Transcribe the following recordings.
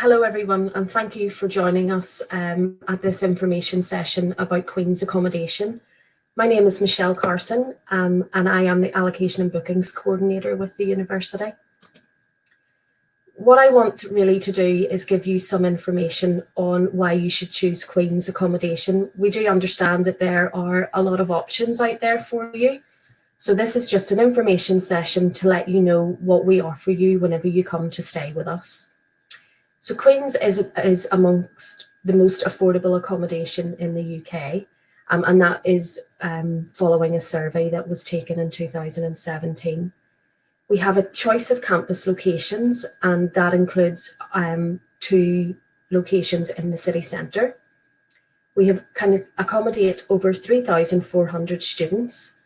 Hello everyone, and thank you for joining us at this information session about Queen's Accommodation. My name is Michelle Carson and I am the Allocation and Bookings Coordinator with the University. What I want really to do is give you some information on why you should choose Queen's Accommodation. We do understand that there are a lot of options out there for you. So this is just an information session to let you know what we offer you whenever you come to stay with us. So Queen's is amongst the most affordable accommodation in the UK, and that is following a survey that was taken in 2017. We have a choice of campus locations, and that includes 2 locations in the city centre. We can accommodate over 3,400 students,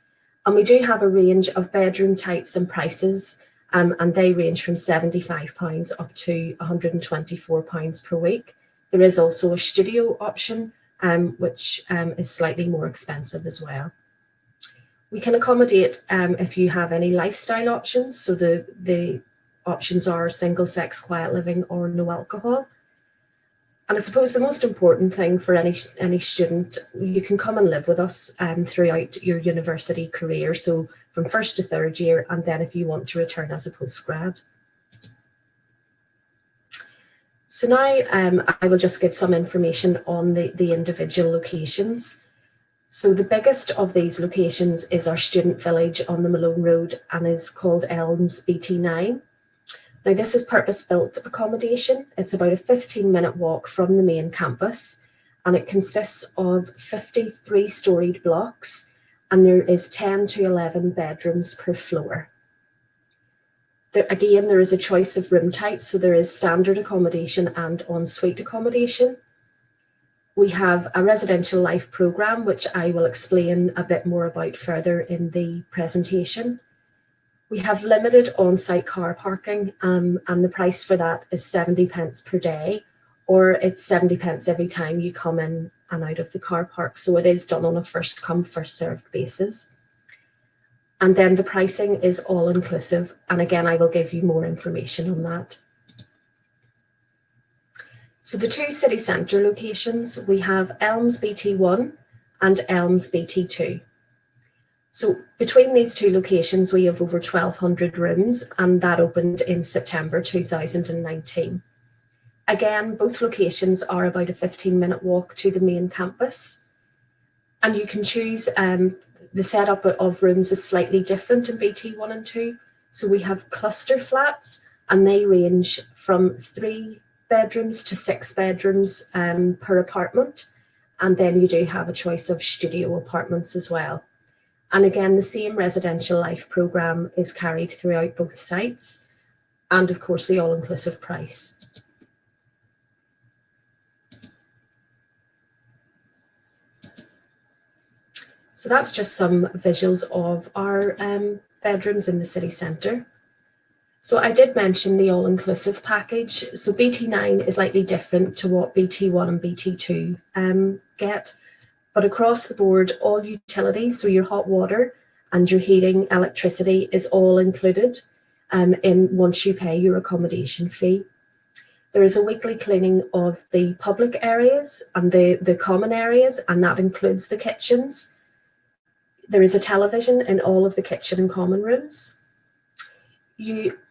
and we do have a range of bedroom types and prices. And they range from £75 up to £124 per week. There is also a studio option, which is slightly more expensive as well. We can accommodate if you have any lifestyle options. So the options are single sex quiet living or no alcohol. And I suppose the most important thing for any student, you can come and live with us throughout your university career. So from 1st to 3rd year, and then if you want to return as a postgrad. So now I will just give some information on the individual locations. So the biggest of these locations is our student village on the Malone Road and is called Elms BT9. Now this is purpose-built accommodation. It's about a 15-minute walk from the main campus, and it consists of 53 storied blocks, and there is 10 to 11 bedrooms per floor. Again, there is a choice of room types, so there is standard accommodation and ensuite accommodation. We have a residential life programme, which I will explain a bit more about further in the presentation. We have limited on-site car parking, and the price for that is 70 pence per day, or it's 70 pence every time you come in and out of the car park. So it is done on a first come, first served basis. And then the pricing is all inclusive. And again, I will give you more information on that. So the 2 city centre locations, we have Elms BT1 and Elms BT2. So between these 2 locations, we have over 1,200 rooms, and that opened in September 2019. Again, both locations are about a 15-minute walk to the main campus, and you can choose, the setup of rooms is slightly different in BT1 and 2. So we have cluster flats, and they range from 3 bedrooms to 6 bedrooms per apartment. And then you do have a choice of studio apartments as well. And again, the same residential life programme is carried throughout both sites, and of course the all-inclusive price. So that's just some visuals of our bedrooms in the city centre. So I did mention the all-inclusive package. So BT9 is slightly different to what BT1 and BT2 get. But across the board, all utilities, so your hot water and your heating, electricity is all included once you pay your accommodation fee. There is a weekly cleaning of the public areas and the common areas, and that includes the kitchens. There is a television in all of the kitchen and common rooms.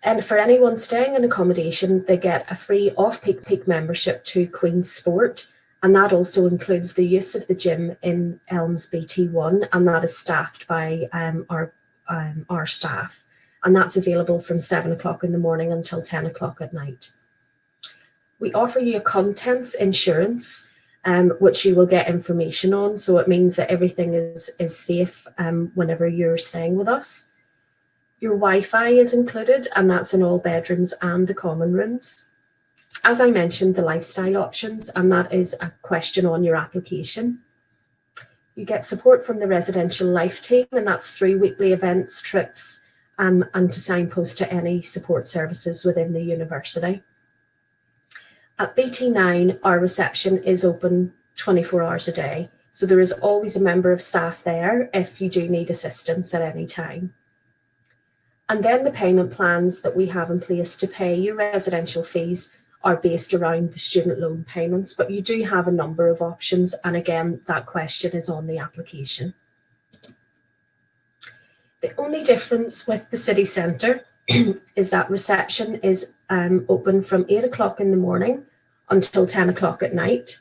And for anyone staying in accommodation, they get a free off-peak membership to Queen's Sport. And that also includes the use of the gym in Elms BT1, and that is staffed by our staff. And that's available from 7 o'clock in the morning until 10 o'clock at night. We offer you a contents insurance, which you will get information on. So it means that everything is safe whenever you're staying with us. Your Wi-Fi is included, and that's in all bedrooms and the common rooms. As I mentioned, the lifestyle options, and that is a question on your application. You get support from the residential life team, and that's through weekly events, trips, and to signpost to any support services within the university. At BT9, our reception is open 24 hours a day. So there is always a member of staff there if you do need assistance at any time. And then the payment plans that we have in place to pay your residential fees are based around the student loan payments, but you do have a number of options, and again, that question is on the application. The only difference with the city centre is that reception is open from 8 o'clock in the morning until 10 o'clock at night.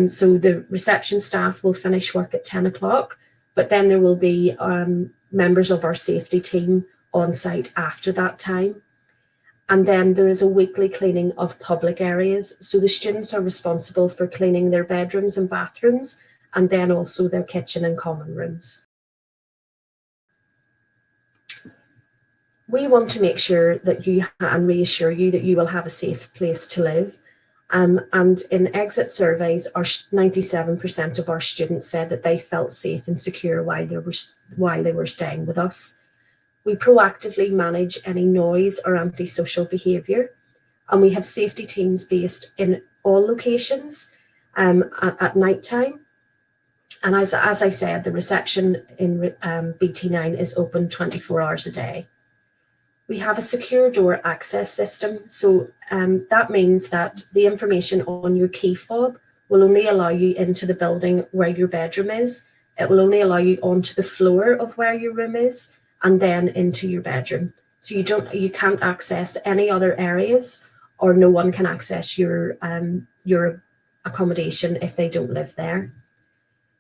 So the reception staff will finish work at 10 o'clock, but then there will be members of our safety team on site after that time. And then there is a weekly cleaning of public areas. So the students are responsible for cleaning their bedrooms and bathrooms, and then also their kitchen and common rooms. We want to make sure that you and reassure you that you will have a safe place to live. And in exit surveys, 97% of our students said that they felt safe and secure while they were staying with us. We proactively manage any noise or antisocial behaviour, and we have safety teams based in all locations at night time. And as I said, the reception in BT9 is open 24 hours a day. We have a secure door access system, so that means that the information on your key fob will only allow you into the building where your bedroom is. It will only allow you onto the floor of where your room is, and then into your bedroom. So you can't access any other areas, or no one can access your accommodation if they don't live there.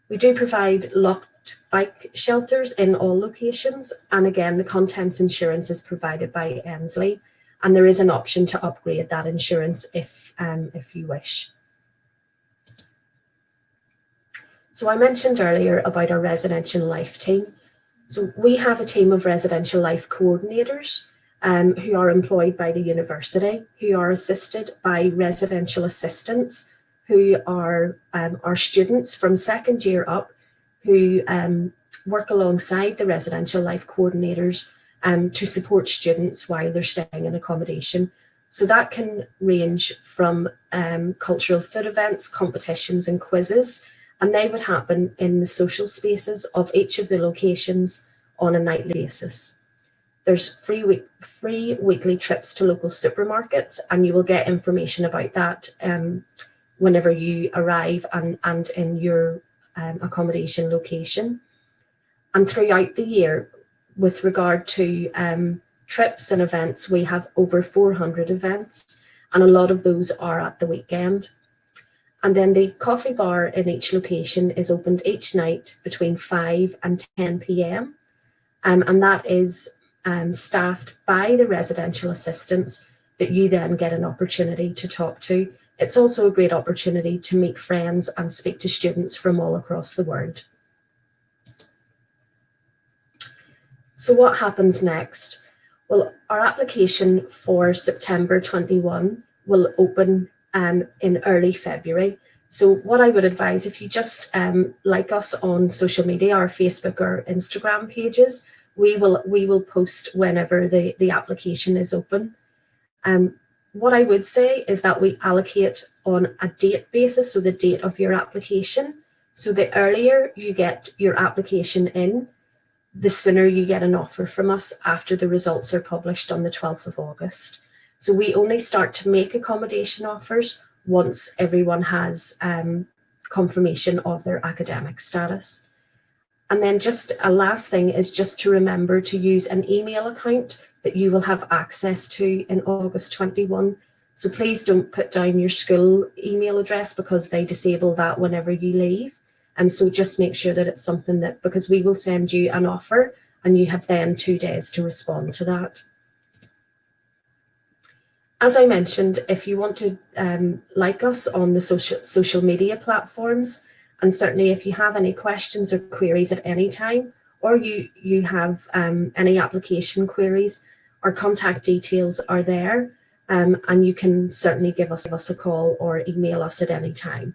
We do provide locked bike shelters in all locations, and again, the contents insurance is provided by Ensley, and there is an option to upgrade that insurance if you wish. So I mentioned earlier about our residential life team. So we have a team of residential life coordinators who are employed by the university, who are assisted by residential assistants, who are our students from second year up, who work alongside the residential life coordinators to support students while they're staying in accommodation. So that can range from cultural food events, competitions and quizzes, and they would happen in the social spaces of each of the locations on a nightly basis. There's free weekly trips to local supermarkets, and you will get information about that whenever you arrive and in your accommodation location. And throughout the year, with regard to trips and events, we have over 400 events, and a lot of those are at the weekend. And then the coffee bar in each location is opened each night between 5 and 10 p.m. And that is staffed by the residential assistants that you then get an opportunity to talk to. It's also a great opportunity to meet friends and speak to students from all across the world. So what happens next? Well, our application for September 21 will open in early February. So what I would advise, if you just like us on social media, our Facebook or Instagram pages, we will post whenever the application is open. What I would say is that we allocate on a date basis, so the date of your application. So the earlier you get your application in, the sooner you get an offer from us after the results are published on the 12th of August. So we only start to make accommodation offers once everyone has confirmation of their academic status. And then just a last thing is just to remember to use an email account that you will have access to in August 21. So please don't put down your school email address, because they disable that whenever you leave. And so just make sure that it's something that, because we will send you an offer and you have then 2 days to respond to that. As I mentioned, if you want to like us on the social media platforms, and certainly if you have any questions or queries at any time, or you have any application queries, our contact details are there, and you can certainly give us a call or email us at any time.